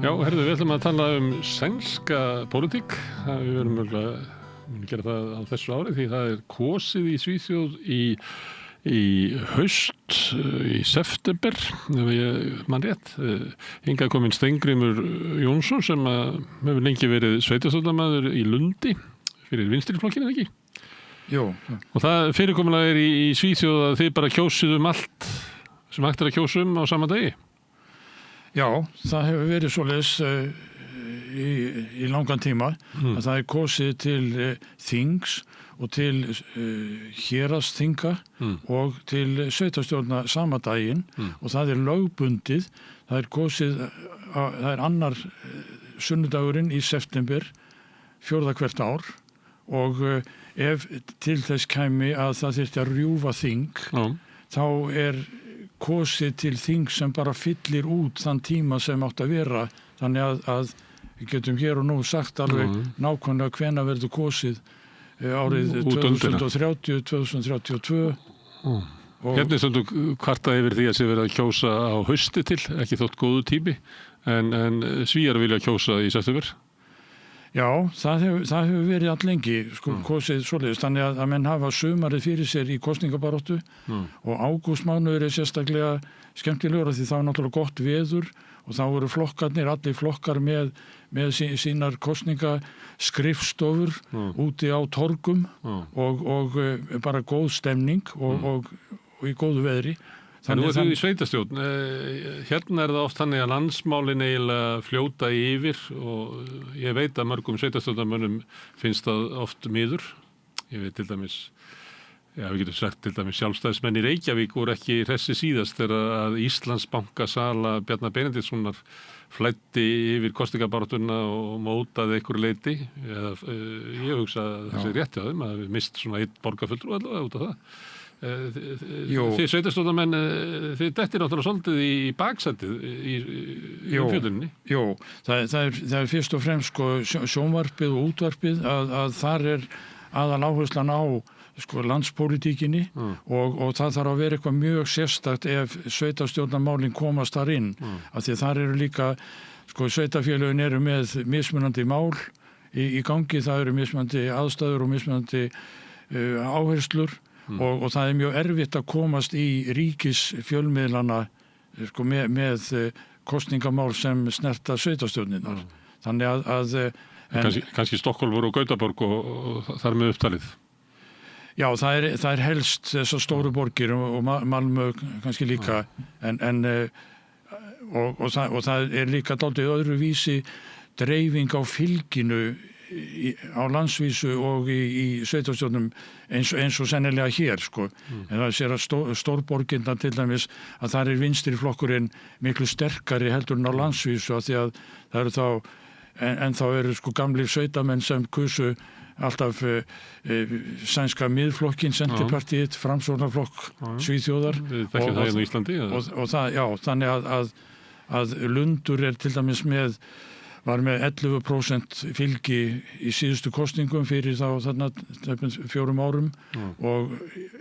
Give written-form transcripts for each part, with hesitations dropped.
Já, herðu, við ætlum að tala sænska pólitík. Við verðum mögulega að gera það á þessu ári því það kosið í Svíþjóð í haust, í september, ef ég man rétt. Hingað kominn Steingrímur Jónsson sem hefur lengi verið sveitarstjórnarmaður í Lundi fyrir Vinstriflokkinn, eða ekki? Jú. Og það fyrirkomulag í Svíþjóð að þið bara kjósið allt sem hægt að kjósa á sama degi. Já, það hefur verið svoleiðis í langan tíma að það kosið til þings og til héraðsþinga og til sveitarstjórna sama daginn og það lögbundið, það kosið, það annar sunnudagurinn í september, fjórða hvert ár og ef til þess kæmi að það þyrfti að rjúfa þing, þá kosið til þing sem bara fyllir út þann tíma sem átt að vera, þannig að við getum hér og nú sagt alveg nákvæmlega hvenær verður kosið árið 2030, 2032. Hérna stundu kvarta yfir því að sé verið að kjósa á hausti til, ekki þótt góðu tími, en Svíar vilja kjósa í september. Já, það hefur verið allengi kosið svoleiðis, þannig að menn hafa sumarið fyrir sér í kosningabaráttu og ágústmánuður sérstaklega skemmtilegur því það náttúrulega gott veður og þá eru flokkarnir, allir flokkar með sínar kosningaskrifstofur úti á torgum og bara góð stemning og í góðu veðri. En nú þið í sveitarstjórn, hérna það oft þannig að landsmálin eiginlega fljóta yfir og ég veit að mörgum sveitarstjórnarmönnum finnst það oft miður. Ég veit til dæmis, við getum sagt til dæmis sjálfstæðismenn í Reykjavík voru ekki hressi síðast þegar að Íslandsbankasala Bjarna Benediktssonar flæddi yfir kosningabaráttuna og mótaði einhverju leyti. Ég hugsa að það sé rétt hjá þeim að við mist svona einn borgarfulltrú allavega út af það. Þið sveitarstjórnarmenn, þið dettir náttúrulega svolítið í baksætið í umfjölluninni. Jú, það er fyrst og fremst sjónvarpið og útvarpið að þar aðal áherslan á landspólitíkinni og það þarf að vera eitthvað mjög sérstakt ef sveitarstjórnarmálin komast þar inn. Af því þar eru líka, sveitarfélögin eru með mismunandi mál í gangi, það eru mismunandi aðstæður og mismunandi áherslur. Og það er mjög erfitt að komast í ríkisfjölmiðlana með kosningamál sem snerta sveitarstjórnirnar. Þannig að kannski Stokkhólmur og Gautaborg og þar með upptalið. Já, það er helst þessar stóru borgir og Malmö kannski líka og það er líka dálítið öðruvísi dreifing á fylginu á landsvísu og í sveitarstjórnum eins og sennilega hér en það sér að stórborginna til dæmis að þar vinstri flokkurinn miklu sterkari heldur en á landsvísu af því að það eru þá eru gamlir sveitamenn sem kusu alltaf sænska miðflokkin, Senterpartiet, Framsóknarflokk Svíþjóðar og það, já, þannig að Lundur til dæmis var með 11% fylgi í síðustu kosningum fyrir þarna 4 árum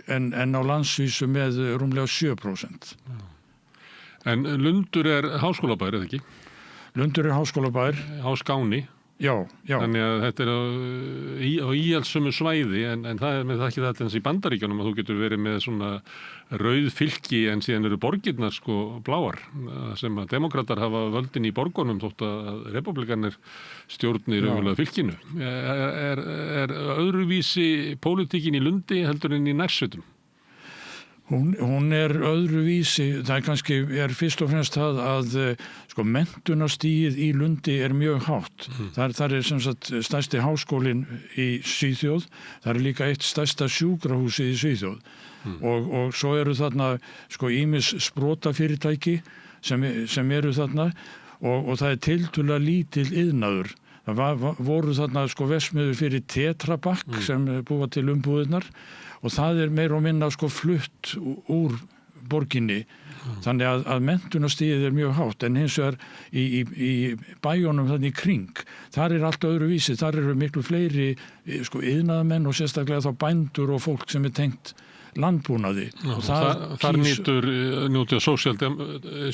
en á landsvísu með rúmlega 7%. En Lundur háskólabær, eða ekki? Lundur háskólabær. Á Skáni. Já. Þannig að þetta á íhaldssömu svæði en það með það ekki það í Bandaríkjunum að þú getur verið með svona rauð fylki en síðan eru borgirnar bláar sem að demokratar hafa völdin í borgunum þótt að republikanir stjórnir raunverulega fylkinu. Er öðruvísi pólitíkin í Lundi heldur en í nærsveitum? Hún öðruvísi, það kannski fyrst og fremst það að menntunarstigið í Lundi mjög hátt. Þar sem sagt stærsti háskólinn í Svíþjóð, það líka eitt stærsta sjúkrahúsið í Svíþjóð og svo eru þarna ýmis sprotafyrirtæki sem eru þarna og það tiltölulega lítill iðnaður. Það voru þarna verksmiðjur fyrir Tetra Pak sem búa til umbúðirnar og það meira og minna flutt úr borginni. Þannig að menntunarstigið mjög hátt en hins vegar í bæjónum þannig í kring. Þar allt öðruvísi, þar eru miklu fleiri iðnaðarmenn og sérstaklega þá bændur og fólk sem tengt landbúnaði. Og þar nýtur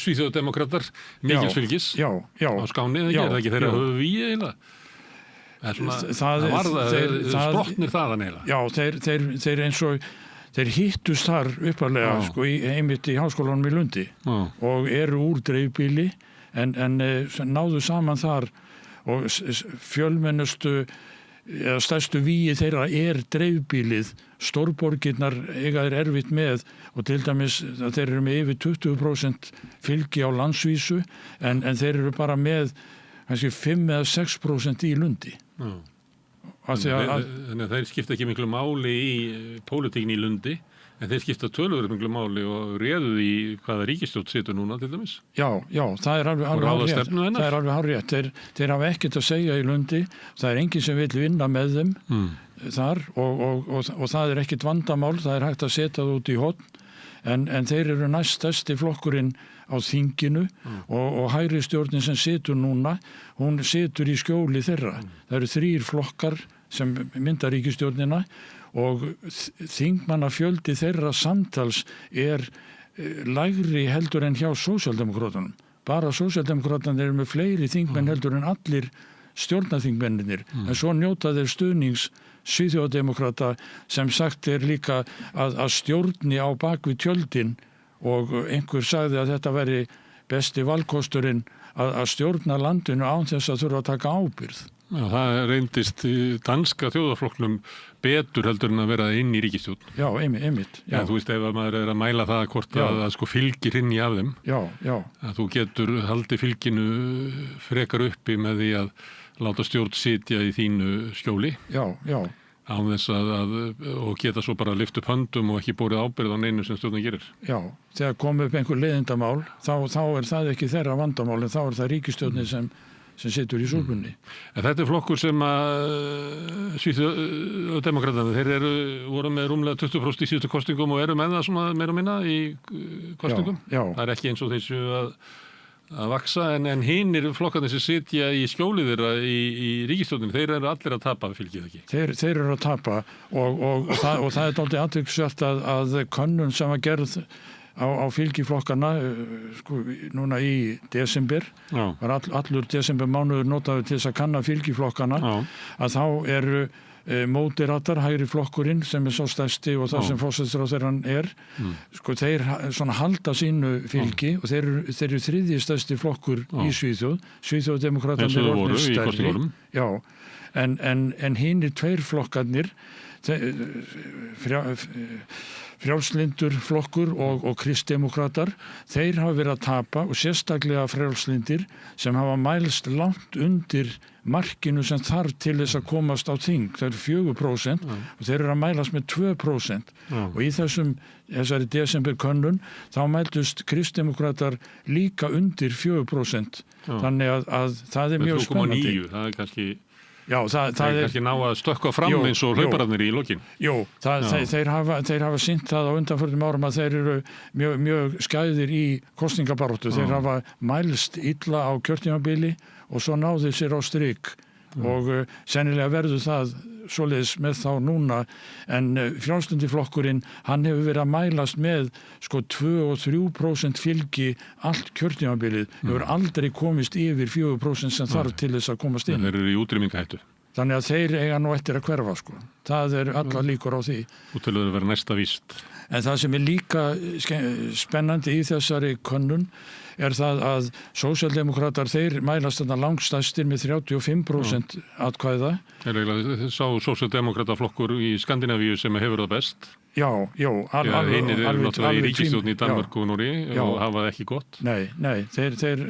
svíþjóðdemókratar mikils fylgis á Skáni, er það ekki þeirra höfu við eiginlega? Sprottnir þaðan eiginlega? Já, þeir eins og þeir hittust þar upparlega einmitt í háskólanum í Lundi og eru úr dreifbýli en náðu saman þar og fjölmennustu eða stærstu vígi þeirra dreifbýlið. Stórborgirnar eiga þeir erfitt með og til dæmis þeir eru með yfir 20% fylgi á landsvísu en þeir eru bara með kannski 5 eða 6% í Lundi. Þannig að þeir skipta ekki miklu máli í pólitíkinni í Lundi, en þeir skipta töluvert miklu máli og réðu í hvaða ríkisstjórn situr núna til dæmis. Já, það er alveg hárrétt. Þeir hafa ekkert að segja í Lundi, það er enginn sem vill vinna með þeim þar og það er ekkert vandamál, það er hægt að setja það út í horn, en þeir eru næststærsti flokkurinn á þinginu og hægri stjórnin sem situr núna, hún situr í skjóli þeirra. Það eru 3 flokkar sem mynda ríkisstjórnina og þingmannafjöldi þeirra samtals lægri heldur en hjá sósíaldemókrötunum. Bara sósíaldemókrötunum eru með fleiri þingmenn heldur en allir stjórnarþingmennir. En svo njóta þeir stuðnings svíþjóðdemókrata sem sagt líka að stjórni á bakvið tjöldin og einhver sagði að þetta veri besti valkosturinn að stjórna landinu án þess að þurfa að taka ábyrgð. Já, það reyndist danska þjóðarflokknum betur heldur en að vera inn í ríkisstjórn. Já, einmitt. Já. Þú veist, ef maður er að mæla það hvort að fylgir inn í af þeim, að þú getur haldið fylginu frekar uppi með því að láta stjórn sitja í þínu skjóli. Já. Án þess og geta svo bara lyft upp höndum og ekki borið ábyrgð á neinu sem stjórnin gerir. Já, þegar kom upp einhver leiðindamál, þá er það ekki þeirra vandamál, en þá er það ríkisstjórnin sem situr í súlpunni. En þetta er flokkur sem að svíþjóðdemókratarnir, þeir voru með rúmlega 20% í síðustu kostingum og eru með það svona meira og minna í kostingum. Já. Það er ekki eins og þessu að vaksa, en hinir flokkarnir sem sitja í skjólið þeirra í ríkisstjórninni, þeir eru allir að tapa, fylgið ekki? Þeir eru að tapa og það er dálítið athyglisvert að könnun sem var gerð á fylgiflokkarna núna í desember, var allur desember mánuður notaður til þess að kanna fylgiflokkarna, að þá eru móderatar, hægri flokkurinn sem er svo stærsti og það sem forsætisráðherrann þeir svona halda sínu fylgi og þeir eru 3. stærsti flokkur í Svíþjóðdemókratarnir eru orðnir stærri. Já, en hinir 2 flokkarnir frjálslyndur flokkur og kristdemókratar, þeir hafa verið að tapa og sérstaklega frjálslyndir sem hafa mælst langt undir markinu sem þarf til þess að komast á þing. Það eru 4% og þeir eru að mælast með 2%. Og í þessari desemberkönnun þá mældust kristdemókratar líka undir 4%. Þannig að það er mjög spennandi. 3,9, það er kannski... Já, það er kannski ná að stökkva fram eins og hlaupararnir í lokin. Þeir hafa sýnt það á undanförnum árum að þeir eru mjög skæðir í kosningabaráttu. Þeir hafa mælst illa á kjörtímabili og svo náðu sér á strik og sennilega verður það svoleiðis með þá núna, en frjálslyndi flokkurinn, hann hefur verið að mælast með 2 og 3% fylgi allt kjörtímabilið, hefur aldrei komist yfir 4% sem þarf til þess að komast inn. Þeir eru í útrýmingahættu. Þannig að þeir eiga nú eftir að hverfa Það er allar líkur á því. Og til að vera næsta víst. En það sem er líka spennandi í þessari könnun er það að sósíaldemókratar, þeir mælast þarna langstærstir með 35% atkvæða. Sá sósíaldemókrataflokkur í Skandinavíu sem hefur það best. Já, hinir eru náttúrulega í ríkisstjórn í Danmörku og Noregi og hafa það ekki gott. Nei, þeir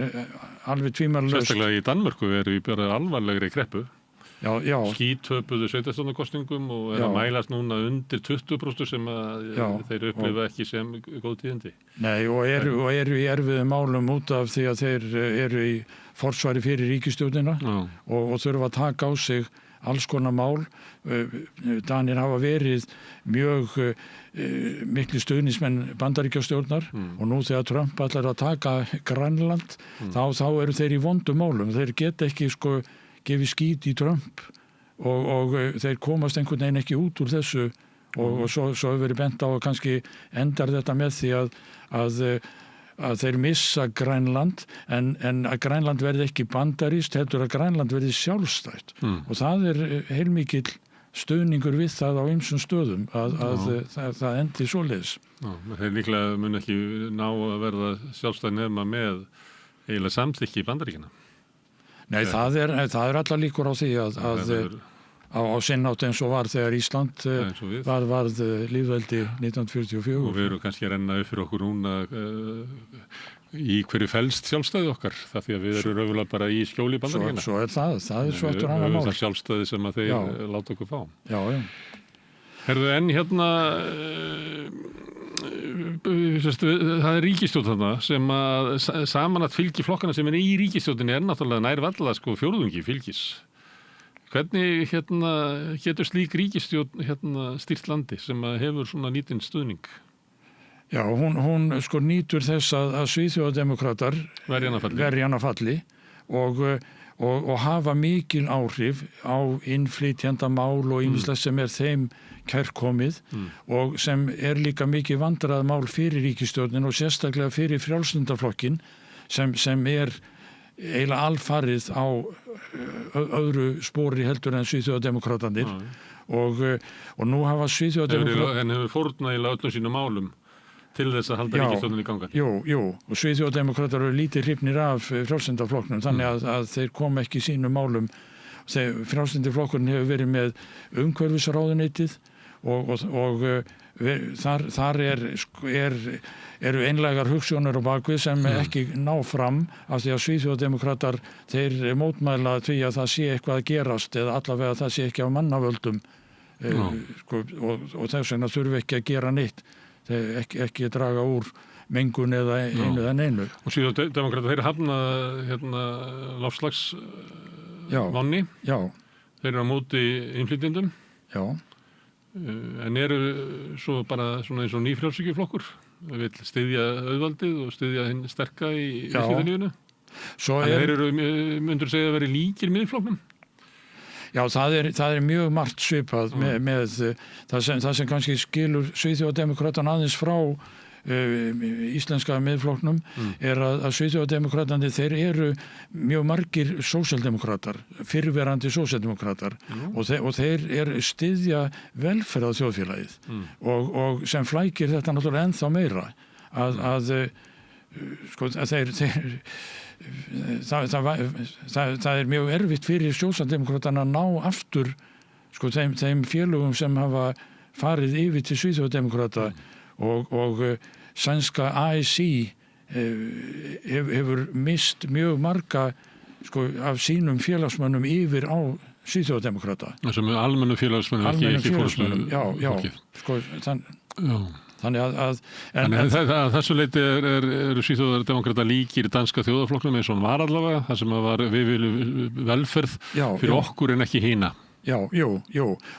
alveg tvímælalaust. Sérstaklega í Danmörku eru í bara alvarlegri kreppu. Skítöpuðu sveitarstjórnarkosningum og að mælast núna undir 20% sem þeir upplifa ekki sem góð tíðindi. Nei, og eru í erfiðum málum út af því að þeir eru í forsvari fyrir ríkisstjórnina og þurfa að taka á sig alls konar mál. Danir hafa verið mjög miklu stuðningsmenn Bandaríkjastjórnar og nú þegar Trump ætlar að taka Grænland, þá eru þeir í vondum málum. Þeir geta ekki gefið skít í Trump og þeir komast einhvern veginn ekki út úr þessu og svo hefur verið bent á að kannski endar þetta með því að þeir missa Grænland en að Grænland verði ekki bandarískt heldur að Grænland verði sjálfstætt og það heilmikill stuðningur við það á ýmsum stöðum að það endi svoleiðis. Þeir líklega mun ekki ná að verða sjálfstæð nema með eiginlega samþykki í Bandaríkjanna. Nei, það er allar líkur á því að á sinnátt eins og var þegar Ísland varð lýðveldi 1944. Og við erum kannski að renna upp fyrir okkur núna í hverju felst sjálfstæði okkar, það því að við erum raunverulega bara í skjóli Bandaríkjanna. Svo er það er svo eftir annað mál. Það sjálfstæði sem að þeir láta okkur fá. Já. Herðu, en hérna það er ríkisstjórn þarna sem að samanat fylgi flokkana sem í ríkisstjórninni náttúrulega nær varla fjórðungi fylgis. Hvernig getur slík ríkisstjórn stýrt landi sem að hefur svona lítinn stuðning? Já, hún nýtur þess að Svíþjóðardemókratar verja hana falli og hafa mikil áhrif á innflytjendamál og ýmislegt sem þeim kærkomið og sem líka mikið vandræðamál fyrir ríkisstjórnin og sérstaklega fyrir frjálslyndaflokkin sem eiginlega alfarið á öðru spori heldur en Svíþjóðardemókratarnir og nú hafa Svíþjóðardemókratar en hefur fórnað eiginlega öllum sínum málum til þess að halda ríkisstjórninni í gangandi. Jú, og Svíþjóðardemókratar eru lítið hrifnir af frjálslyndaflokknum þannig að þeir kom ekki sínum málum. Frjálslyndaflokkurinn hefur verið með umhverfisráðuneytið og þar eru einlægar hugsjónir á bakvið sem ekki ná fram af því að Svíþjóðardemókratar þeir mótmæla því að það sé eitthvað að gerast eða allavega það sé ekki af mannavöldum og þess vegna þurfi ekki að gera neitt. Ekki að draga úr mengun eða einu eða neinu. Og Svíþjóðardemókratar þeir hafna loftslags vanni. Já. Þeir eru á móti innflytjendum. Já. En eru svo bara svona eins og nýfrjálshyggjuflokkur vill styðja auðvaldið og styðja hinn sterka í viðskiptalífinu. Þeir eru myndur segja að vera líkir miðflokknum. Já, það er mjög margt svipað með það sem kannski skilur Svíþjóðardemókratan aðeins frá íslenska miðflokknum að Svíþjóðardemókratarnir þeir eru mjög margir sósíaldemókratar, fyrrverandi sósíaldemókratar og þeir styðja velferð á þjóðfélagið og sem flækir þetta náttúrulega ennþá meira að það mjög erfitt fyrir sósíaldemókratana að ná aftur þeim félögum sem hafa farið yfir til Svíþjóðardemókrata og sænska ASI hefur mist mjög marga af sínum félagsmönnum yfir á Svíþjóðardemókrata. Sem almennu félagsmönnum, ekki fólksmönnum. Já. Þannig að þessu leyti eru Svíþjóðardemókratar líkir danska þjóðarflokknum eins og hann var allavega, það sem var við viljum velferð fyrir okkur en ekki hina. Jú.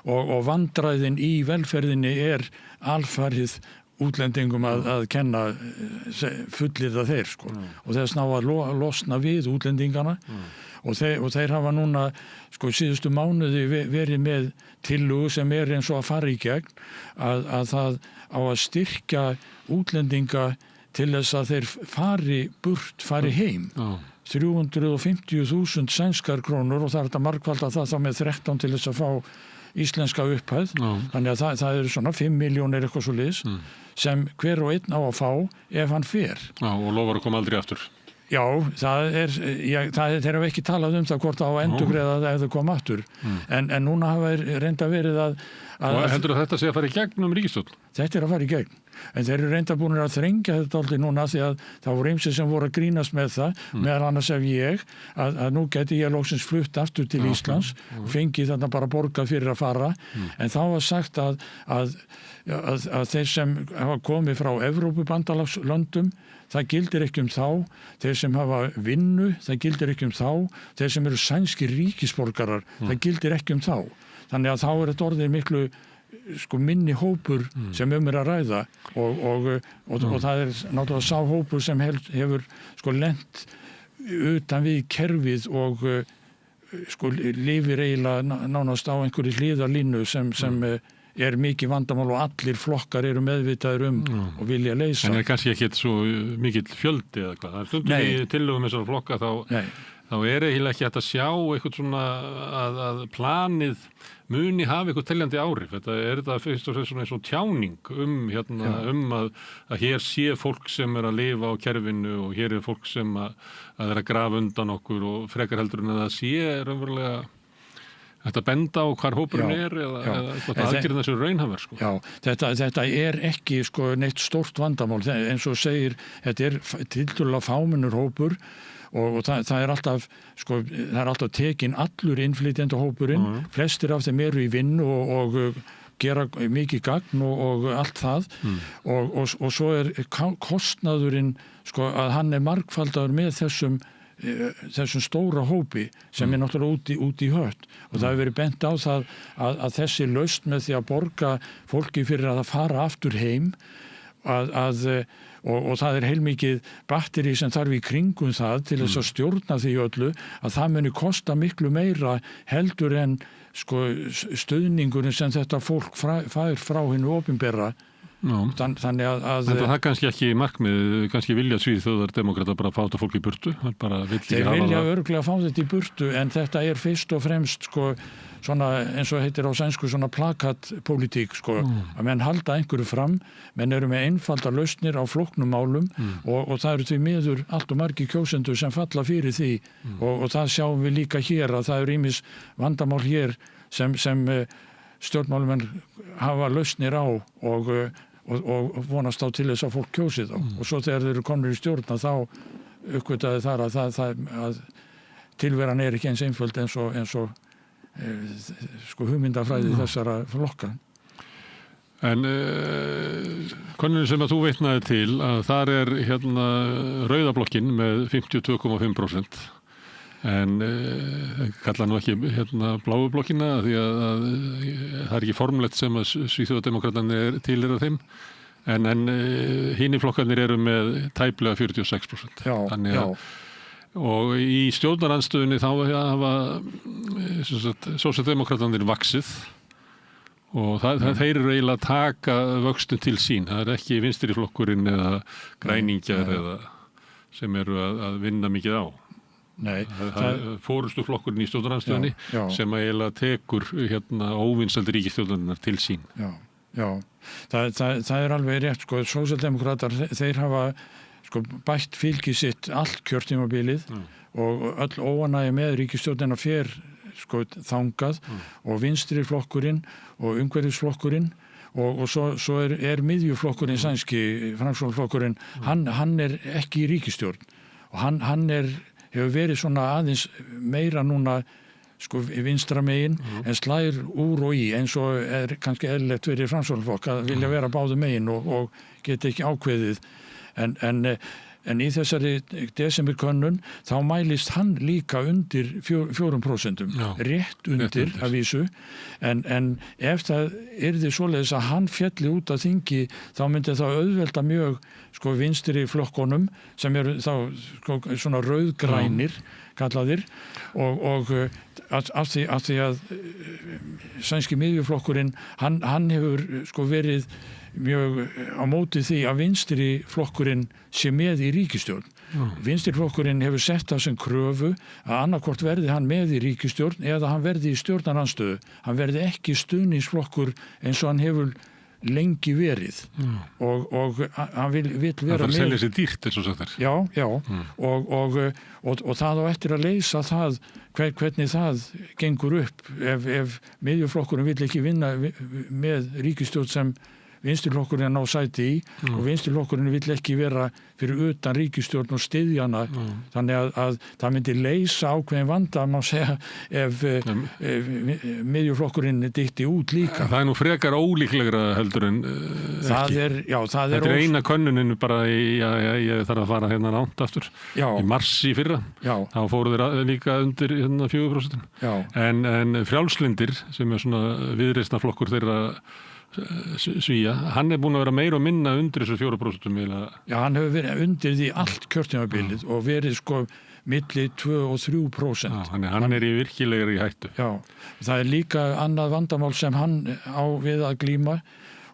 Og vandræðin í velferðinni alfarið útlendingum að kenna fullirða þeir og þess ná að losna við útlendingana og þeir hafa núna síðustu mánuði verið með tillögu sem eins og að fara í gegn að það á að styrkja útlendinga til þess að þeir fari heim 350.000 sænskar krónur og það þetta margfalda það þá með 13 til þess að fá íslenska upphæð þannig að það eru svona 5 milljónir eitthvað svo liðs sem hver og einn á að fá ef hann fer. Og lofar að koma aldrei aftur. Já, þeir hafa ekki talað um það hvort á að endurgreiða það ef þau koma aftur en núna hafa reynda verið að og heldur að þetta sé að fara í gegn ríkisstjórn? Þetta að fara í gegn en þeir eru reynda búin að þrengja þetta aldrei núna því að það voru ýmsir sem voru að grínast með það meðal annars ef ég að nú geti ég loksins flutt aftur til Íslands og fengið þarna bara borgað fyrir að fara en þá var sagt að þeir sem hafa komið frá Evrópubandalagslöndum það gildir ekki þá, þeir sem hafa vinnu, það gildir ekki þá, þeir sem eru sænskir ríkisborgarar, það gildir ekki þá. Þannig að þá þetta orðið miklu minni hópur sem að ræða og það náttúrulega sá hópur sem hefur lent utan við kerfið og lifir eiginlega nánast á einhverju hliðarlínu sem er mikið vandamál og allir flokkar eru meðvitaður og vilja leysa. En kannski ekki svo mikill fjöldi eða hvað. Það stundum í tillögum þessara flokka þá eiginlega ekki hægt að sjá eitthvað svona að planið muni hafa eitthvað teljandi áhrif. Þetta fyrst og fremst svona eins og tjáning að hér sé fólk sem að lifa á kerfinu og hér fólk sem að grafa undan okkur og frekar heldur en að það sé raunverulega þetta benda á hvar hópurinn eða eitthvað aðgerðin þessu raunhafar, sko. Já, þetta ekki, sko, neitt stórt vandamál. Eins og segir, þetta tiltölulega fámennur hópur og það alltaf, sko, það alltaf tekin allur innflytjandi hópurinn, flestir af þeim eru í vinnu og gera mikið gagn og allt það og svo kostnaðurinn, sko, að hann margfaldaður með þessum stóra hópi sem náttúrulega út í hött og það hefur verið bent á það að þessi lausn með því að borga fólki fyrir að fara aftur heim og það heilmikið batteri sem þarf í kringum það til þess að stjórna því öllu að það muni kosta miklu meira heldur en, sko, stuðningurinn sem þetta fólk fær frá hinu opinbera. Þannig að það kannski ekki markmið, kannski vilja Svíþjóðar demókrata bara fá þetta fólk í burtu, þeir vilja örugglega fá þetta í burtu en þetta fyrst og fremst, sko, svona eins og heitir á sænsku svona plakatpólitík, sko, að menn halda einhverju fram, menn eru með einfaldar lausnir á flóknum málum og það eru því miður allt og margir kjósendur sem falla fyrir því og það sjáum við líka hér að það eru ýmis vandamál hér sem stjórnmálumenn hafa lausnir á og vonast á til þess að fólk kjósi þá og svo þegar þeir eru komnir í stjórna þá uppgötaði þar að tilveran ekki eins einföld eins og sko hugmyndafræði þessara flokka. En konunni sem að þú vitnaði til að þar Rauða blokkin með 52,5% en kalla nú ekki bláu blokkina því að það ekki formlegt sem að Svíþjóðardemókratarnir tilheyra þeim en hinir flokkarnir eru með tæplega 46%. Þannig að og í stjórnarandstöðunni þá hafa sósíaldemókratarnir vaxið og þeir eru eiginlega að taka vöxtun til sín. Það ekki vinstri flokkurinn eða græningjar eða sem eru að vinna mikið á. Nei, það fórustu flokkurinn í stjórnarandstöðunni sem eiginlega tekur óvinsældi ríkisstjórnarinnar til sín. Já. Það alveg rétt, sko, sósíaldemókratar þeir hafa, sko, bætt fylgi sitt allt kjörtímabilið og öll óánægja með ríkisstjórnina fer, sko, þangað og vinstri flokkurinn og umhverfisflokkurinn og svo miðjuflokkurinn sænski framsóknarflokkurinn, hann ekki í ríkisstjórn og hann hefur verið svona aðeins meira núna, sko, vinstra megin en slær úr og í eins og kannski eðlilegt verið framsóknarflokk að vilja vera báðu megin og geta ekki ákveðið en í þessari desemberkönnun þá mælist hann líka undir 4%, rétt undir að vísu en ef það yrði svoleiðis að hann fjalli út af þingi þá myndi það auðvelda mjög, sko, vinstri flokkonum sem eru þá, sko, svona rauðgrænir kallaðir og af því að sænski miðjuflokkurinn hann hefur, sko, verið mjög á móti því að vinstri flokkurinn sé með í ríkisstjórn. Vinstri flokkurinn hefur sett það sem kröfu að annarkvort verði hann með í ríkisstjórn eða hann verði í stjórnarandstöðu. Hann verði ekki stuðningsflokkur eins og hann hefur lengi verið og hann vill vera með. Það selja sér dýrt eins og sagt þér. Já. Og það á eftir að leysa það hvernig það gengur upp ef miðjuflokkurinn vill ekki vinna með ríkisstjórn sem vinstriflokkurinn ná sæti í og vinstriflokkurinn vill ekki vera fyrir utan ríkisstjórn og styðjana þannig að það myndi leysa ákveðin vanda má segja ef miðjuflokkurinn dytti út líka. Það nú frekar ólíklegra heldur en ekki. Það er eina könnuninn bara ég þarf að fara hérna langt aftur í mars í fyrra. Þá fóru þeir líka undir 4%. En frjálslyndir sem svona viðreisnarflokkur þeirra Svíja, hann búinn að vera meira og minna undir þessu 4% eiginlega. Já, hann hefur verið undir því allt kjörtímabilið og verið sko milli 2 og 3%. Já, hann í virkilega í hættu. Já, það líka annað vandamál sem hann á við að glíma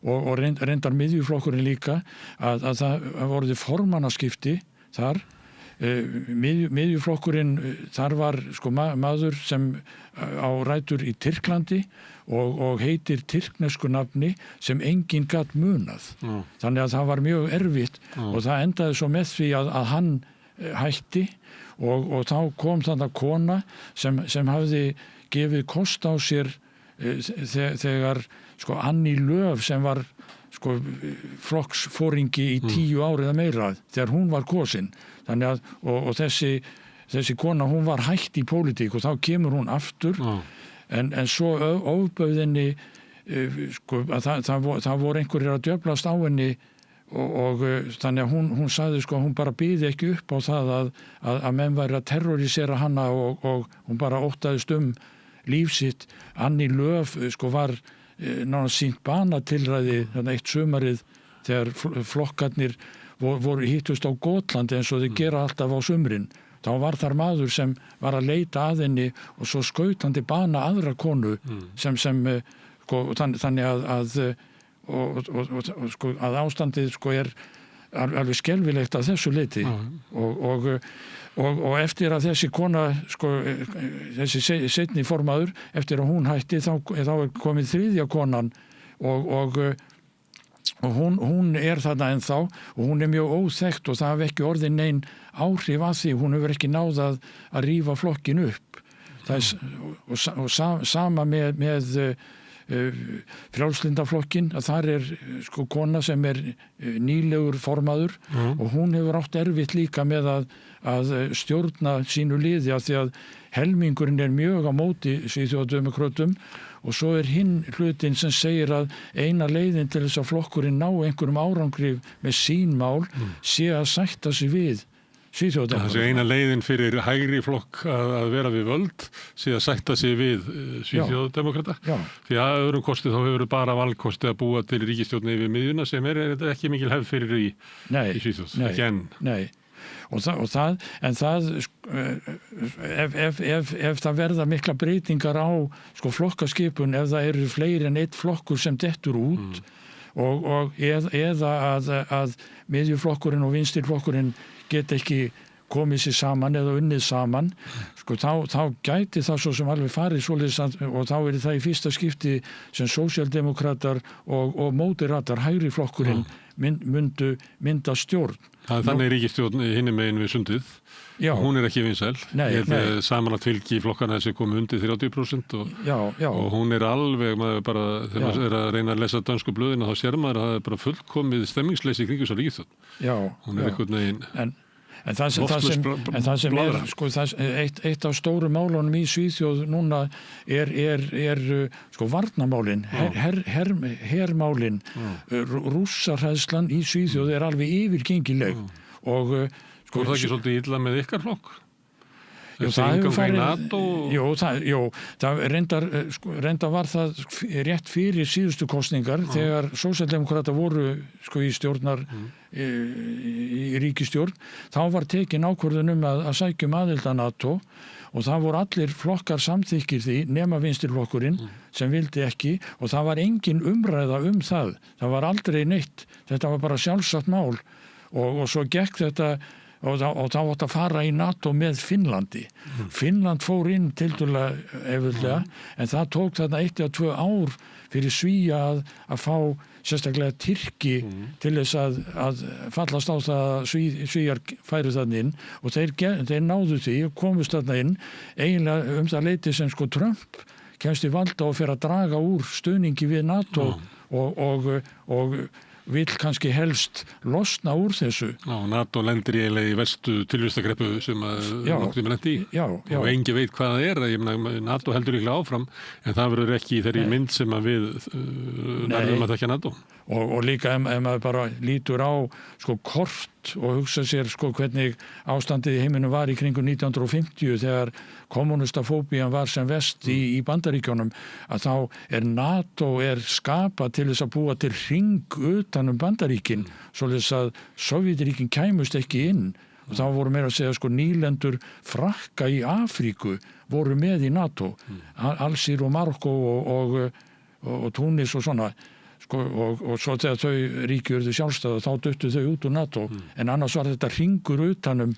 og reyndar miðjuflokkurinn líka að það voruði formannaskipti þar. Miðjuflokkurinn, þar var sko maður sem á rætur í Tyrklandi og heitir tyrknesku nafni sem enginn gat munað. Þannig að það var mjög erfitt og það endaði svo með því að hann hætti og þá kom þarna kona sem hafði gefið kost á sér þegar sko Annie Lööf sem var sko flokksforingi í 10 ár eða meira þegar hún var kosin. Þannig að og þessi kona hún var hætt í pólitík og þá kemur hún aftur en svo ofbauðinni sko að það voru einhverjir að djöflast á henni og þannig að hún sagði sko hún bara byði ekki upp á það að menn væri að terrorisera hana og hún bara óttaðist líf sitt. Annie Lööf sko var nánast sýnt banatilræði þannig eitt sumarið þegar flokkarnir voru hittust á Gotlandi eins og þeir gera alltaf á sumrin. Þá var þar maður sem var að leita að henni og svo skaut hann til bana aðra konu sem sko, þannig að sko, að ástandið sko alveg skelfilegt að þessu leyti og eftir að þessi kona sko, þessi seinni formaður eftir að hún hætti þá komið þriðja konan og hún þarna ennþá og hún mjög óþekkt og það hafi ekki orðið nein áhrif að því, hún hefur ekki náð að rífa flokkin upp. Sama með Frjálslindaflokkin að þar sko kona sem nýlegur formaður og hún hefur átt erfitt líka með að stjórna sínu liði af því að helmingurinn mjög á móti Svíþjóðademókrötum og svo hinn hlutin sem segir að eina leiðin til þess að flokkurinn ná einhverjum árangri með sín mál sé að sætta sig við Svíþjóðademókrata. Það sé eina leiðin fyrir hægri flokk að vera við völd sé að sætta sig við Svíþjóðademókrata. Því að öðrum kosti þá hefur bara valkosti að búa til ríkisstjórn yfir miðjuna sem ekki mikil hefð fyrir í Svíþjóð. Ekki enn. Nei. Og það ef það verða mikla breytingar á sko flokkaskipun, ef það eru fleiri en eitt flokkur sem dettur út eða að miðjuflokkurinn og vinstirflokkurinn geta ekki komið sér saman eða unnið saman, sko þá gæti það svo sem alveg farið svoleiðis og þá það í fyrsta skipti sem sósíaldemókratar og móderatar hægri flokkurinn myndu mynda stjórn. Það þannig ríkisstjórn hinum megin við sundið. Hún ekki vinsæl. Samanlagt fylgi flokkana þessi komið undir 30% og hún alveg, maður bara, þegar maður að reyna að lesa dönsku blöðina, þá sér maður að það bara fullkomið stemmingsleysi kring þessa ríkisstjórn. Hún einhvern veginn En það sem sko, eitt af stóru málunum í Svíþjóð núna sko varnarmálin, hermálin, rússarhræðslan í Svíþjóð alveg yfirgengileg og sko það ekki svolítið illa með ykkar flokk? Það reyndar var það rétt fyrir síðustu kosningar þegar sósíaldemókratar voru sko í stjórnar í ríkisstjórn, þá var tekin ákvörðun að sækja aðild að NATO og það voru allir flokkar samþykkir því nema vinstirflokkurinn sem vildi ekki og það var engin umræða það var aldrei neitt, þetta var bara sjálfsagt mál og svo gekk þetta og þá átt að fara í NATO með Finnlandi. Finnland fór inn tiltölulega efurlega en það tók þarna 1 eða 2 ár fyrir Svíja að fá sérstaklega Tyrki til þess að fallast á það að Svíjar færu þarna inn og þeir náðu því og komust þarna inn eiginlega það leyti sem sko Trump kemst í valda og fer að draga úr stuðningi við NATO og vill kannski helst losna úr þessu. NATO lendir eiginlega í verstu tilvistakreppu sem nokkuð með lendi í og engi veit hvað það ég meina, NATO heldur líklega áfram en það verður ekki í þeirri mynd sem að við nærðum að þekka NATO. og líka ef maður bara lítur á sko kort og hugsa sér sko hvernig ástandið í heiminum var í kringum 1950 þegar kommunistafóbían var sem vest í Bandaríkjunum, að þá NATO skapað til þess að búa til hring utan Bandaríkin, svoleiðis að Sovétríkin kæmust ekki inn. Og þá voru meira að segja sko nýlendur Frakka í Afríku voru með í NATO, Alsír og Marokko og Túnis og svona. Sko, og svo þegar þau ríki urðu sjálfstæða þá duttu þau út úr NATO, en annars var þetta hringur utanum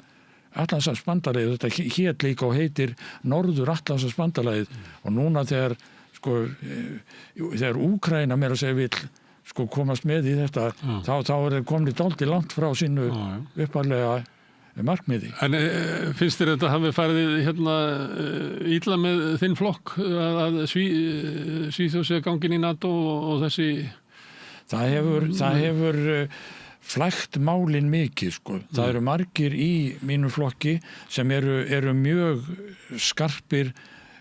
Atlantshafsbandalagið, þetta hét líka og heitir Norður Atlantshafsbandalagið, og núna þegar Úkraína meira að segja vill sko komast með í þetta, þá komið dálítið langt frá sínu upphaflega markmiði. En finnst þér þetta hafi farið illa með þinn flokk að Svíþjóð sé gangin í NATO og þessi? Það hefur flækt málin mikið sko. Það eru margir í mínu flokki sem eru mjög skarpir,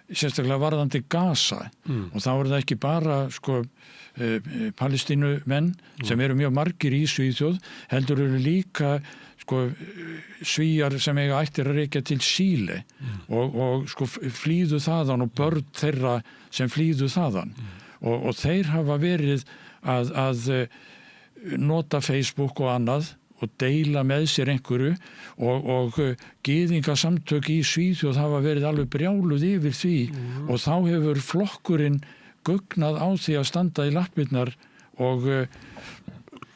sérstaklega varðandi Gaza, og þá eru það ekki bara sko Palestínumenn sem eru mjög margir í Svíþjóð, heldur eru líka sko Svíjar sem eiga ættir að rekja til Síle og sko flýðu þaðan og börn þeirra sem flýðu þaðan og þeir hafa verið að nota Facebook og annað og deila með sér einhverju og gyðingasamtök í Svíþjóð hafa verið alveg brjáluð yfir því og þá hefur flokkurinn gugnað á því að standa í lappirnar og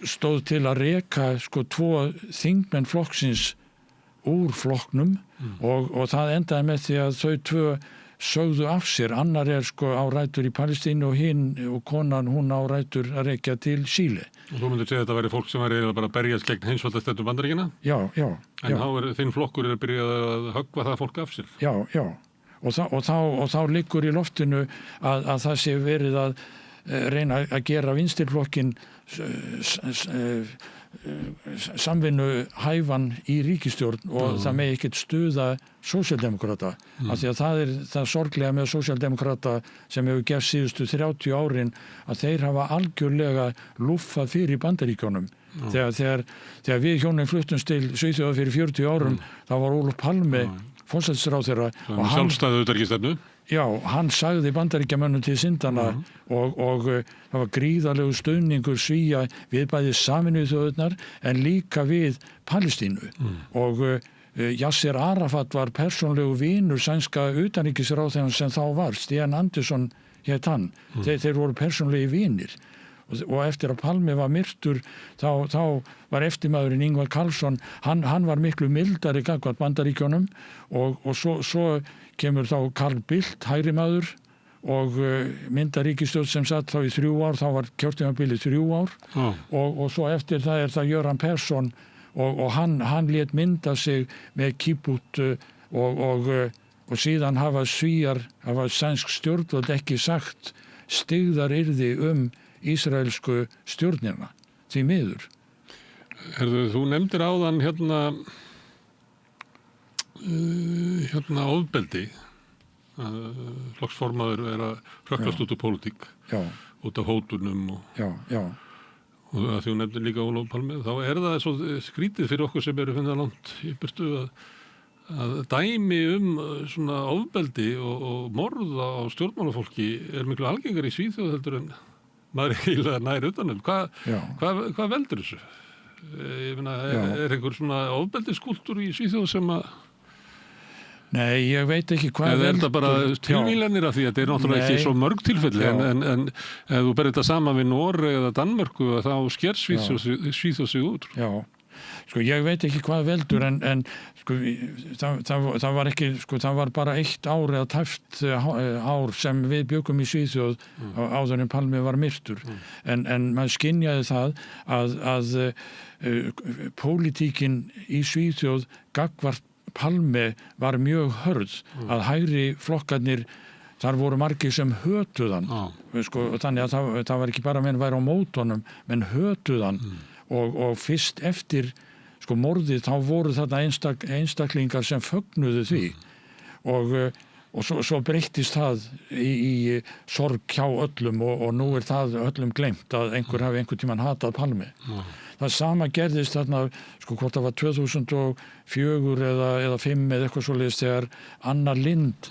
stóð til að reka sko 2 þingmenn flokksins úr flokknum og það endaði með því að þau 2 sögðu af sér. Annar sko á rætur í Palestínu og hinn og konan hún á rætur að rekja til Síle. Og þú myndir segja að þetta væri fólk sem væri bara að berjast gegn heimsvaldastefnu Bandaríkjanna? Já. En þá þinn flokkur byrjað að höggva það fólk af sér? Já. Og þá liggur í loftinu að það sé verið að reyna að gera vinstirflokkin samvinnu hæfan í ríkisstjórn og það megi ekkert stuða sósíaldemókrata af því að það það sorglega með sósíaldemókrata sem hefur gefst síðustu 30 árin að þeir hafa algjörlega lúffað fyrir Bandaríkjunum. Þegar við hjónin fluttumst til Svíþjóðar fyrir 40 árum þá var Ólöf Palme forsætisráðherra og sjálfstæðu utanríkisstefnu. Já, hann sagði Bandaríkjamönnum til syndana og það var gríðarlegu stuðningur Svía við bæði Sameinuðu þjóðirnar en líka við Palestínu og Yasser Arafat var persónlegu vinur sænska utanríkisráðherrans sem þá var, Stian Andersson hét hann, þeir voru persónlegi vinir og eftir að Palme var myrtur þá var eftirmaðurinn Ingvar Carlsson, hann var miklu mildari gagnvart Bandaríkjunum og svo kemur þá Carl Bildt, hægrimaður og myndaríkisstjórn sem satt þá í 3 ár, þá var kjörtímabilið 3 ár og svo eftir það það Göran Persson og hann lét mynda sig með kibbut og síðan hafa Svíar, hafa sænsk stjórnvöld ekki sagt styggðar yrði ísraelsku stjórnina, því miður. Þú nefndir áðan ofbeldi að flokksformaður að hrökklast út úr pólitík út af hótunum og að þú nefndir líka Ólöf Palme, þá það svo skrítið fyrir okkur sem finna langt í burtu að dæmi svona ofbeldi og morð á stjórnmálafólki miklu algengar í Svíþjóð heldur en maður eiginlega nær utanum. Hvað veldur þessu? Ég meina, einhver svona ofbeldiskúltúr í Svíþjóð sem að Nei, ég veit ekki hvað veldur. Þetta bara tilvílanir af því að þetta náttúrulega ekki svo mörg tilfelli en ef þú berð þetta saman við Noreg eða Danmörku þá sker Svíþjóð sig út. Já. Sko ég veit ekki hvað veldur en sko það var ekki sko það var bara 1 ár eða tæpt ár sem við bjökum í Svíþjóð áður en Palme var myrtur en maður skynjaði það að pólitíkin í Svíþjóð gagnvart Palme var mjög hörð að hægri flokkarnir þar voru margir sem hötuðan sko, þannig að það var ekki bara menn væri á mótunum menn hötuðan og fyrst eftir sko morðið þá voru þarna einstaklingar sem fögnuðu því og og svo breyttist það í sorg hjá öllum og nú það öllum gleymt að einhver hafi einhvern tímann hatað Palme. Það sama gerðist þarna, sko hvort það var 2004 eða 5 eða eitthvað svoleiðis þegar Anna Lindh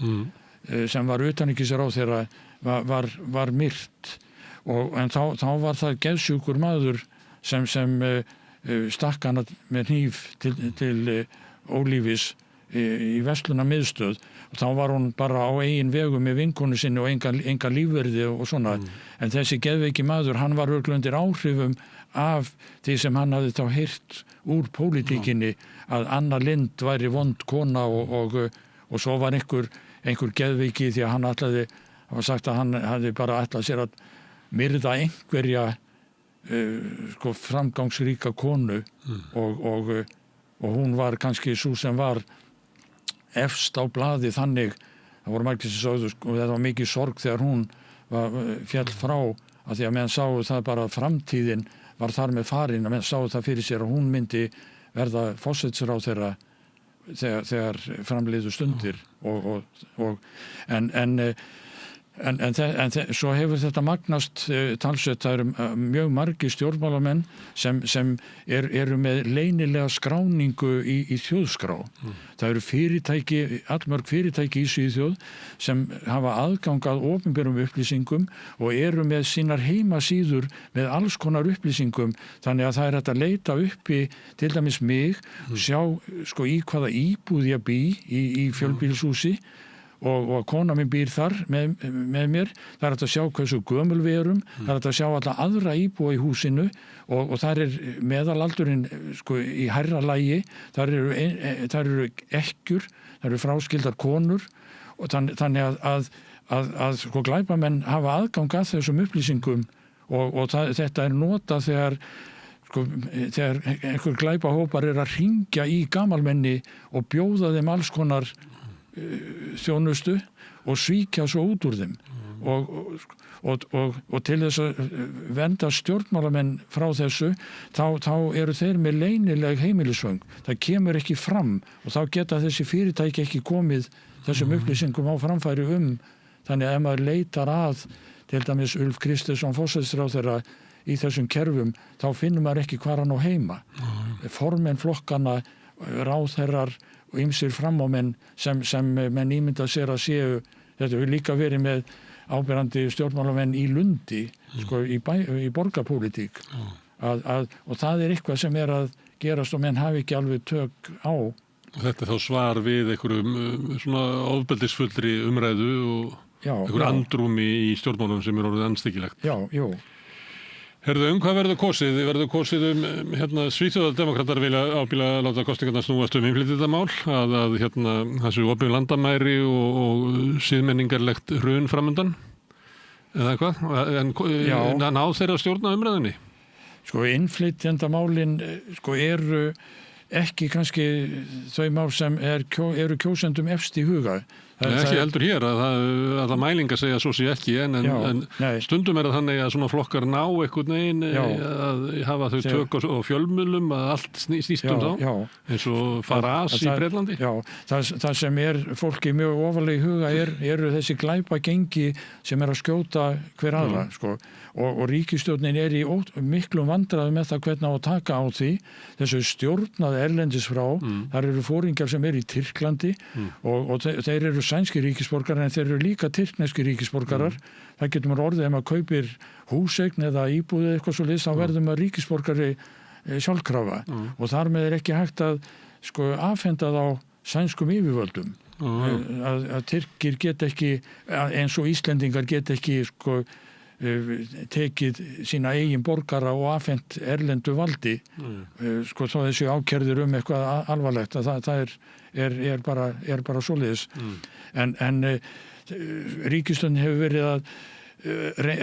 sem var utanríkisráðherra var myrt en þá var það geðsjúkur maður sem stakk hana með hníf til ólífis í verslunarmiðstöð og þá var hún bara á eigin vegu með vinkonu sinni og enga lífverði og svona en þessi geðveiki maður, hann var örugglega undir áhrifum af því sem hann hafði þá heyrt úr pólitíkinni að Anna Lindh væri vond kona og svo var einhver geðveiki því að hann var sagt að hann hafði bara ætlað sér að myrða einhverja sko framgangsríka konu og hún var kannski sú sem var efst á blaði þannig það voru margir sem sögðu og þetta var mikið sorg þegar hún féll frá að því að menn sáu það bara að framtíðin var þar með farin að menn sáu það fyrir sér að hún myndi verða forsætisráðherra þegar framliðu stundir en svo hefur þetta magnast talsveit, það eru mjög margir stjórnmálamenn sem eru með leynilega skráningu í þjóðskrá. Það eru fyrirtæki, allmörg fyrirtæki í Svíþjóð sem hafa aðgang að opinberum upplýsingum og eru með sínar heimasíður með alls konar upplýsingum þannig að það hægt að leita uppi til dæmis mig, sjá sko í hvaða íbúð ég bý í fjölbýlishúsi og kona mín býr þar með mér. Það hægt að sjá hversu gömul við erum, það hægt að sjá alla aðra íbúa í húsinu og þar meðalaldurinn sko í hærra lagi, þar eru ekkjur, þar eru fráskildar konur og þannig að sko glæpamenn hafa aðgang að þessum upplýsingum og þetta notað þegar einhver glæpahópar að hringja í gamalmenni og bjóða þeim alls konar þjónustu og svíkja svo út úr þeim og til þess að vernda stjórnmálamenn frá þessu þá eru þeir með leynileg heimilisföng, það kemur ekki fram og þá geta þessi fyrirtæki ekki komið þessum upplýsingum á framfæri þannig að ef maður leitar að til dæmis Ulf Kristersson forsætisráðherra í þessum kerfum þá finnur maður ekki hvar hann á heima formenn flokkana, ráðherrar og ýmsir framámenn sem menn ímynda sér að séu, þetta hefur líka verið með áberandi stjórnmálamenn í Lundi, sko í borgarpólitík og það eitthvað sem að gerast og menn hafi ekki alveg tök á. Þetta þá svar við einhverjum svona ofbeldisfullri umræðu og einhver andrúmi í stjórnmálum sem orðið andstyggilegt. Já. Herðu, hvað verður kosið? Verður kosið Svíþjóðardemókratar vilja ábyggilega láta kosningarnar snúast innflytjendamál, að þessu opið landamæri og síðmenningarlegt hrun framundan? Eða hvað? En ná þeirra að stjórna umræðunni? Sko, innflytjendamálin eru ekki kannski þau mál sem eru kjósendum efst í huga. Ekki heldur hér að mælingar segja svo sé ekki en stundum það þannig að svona flokkar ná einhvern veginn að hafa þau tök á fjölmiðlum að allt snýst þá eins og Farage í Bretlandi. Já, það sem fólki mjög ofarlega í huga eru þessi glæpagengi sem að skjóta hver aðra sko. Og ríkisstjórnin í miklum vandræðum með það hvernig á að taka á því þessu stjórnaði erlendis frá þar eru foringjar sem í Tyrklandi og þeir eru sænski ríkisborgarar en þeir eru líka tyrkneski ríkisborgarar það getur maður orðið ef maður kaupir húseign eða íbúð eitthvað svo þá verður maður ríkisborgari sjálfkrafa og þar með ekki hægt að sko afhenda þá sænskum yfirvöldum að Tyrkir get ekki eins og Íslendingar get ekki sko tekið sína eigin borgara og afhent erlendu valdi sko þá þessi ákærðir eitthvað alvarlegt að það bara svoleiðis en ríkisstjórnin hefur verið að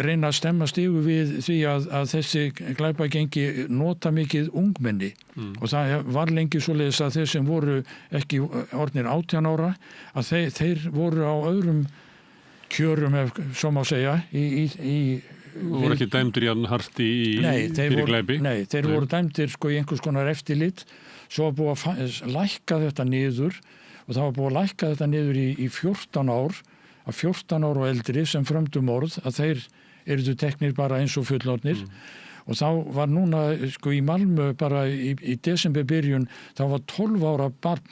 reyna að stemma stigu við því að þessi glæpagengi nota mikið ungmenni og það var lengi svoleiðis að þeir sem voru ekki orðnir 18 ára að þeir voru á öðrum kjörum svo má segja voru ekki dæmdir jafn hart fyrir glæpi? Nei, þeir voru dæmdir sko í einhvers konar eftirlit svo búið að lækka þetta niður og það var búið að lækka þetta niður í 14 ár, að 14 ár og eldri sem frömdu morð, að þeir eru teknir bara eins og fullorðnir. Og þá var núna, sko, í Malmö bara í desemberbyrjun, þá var 12 ára barn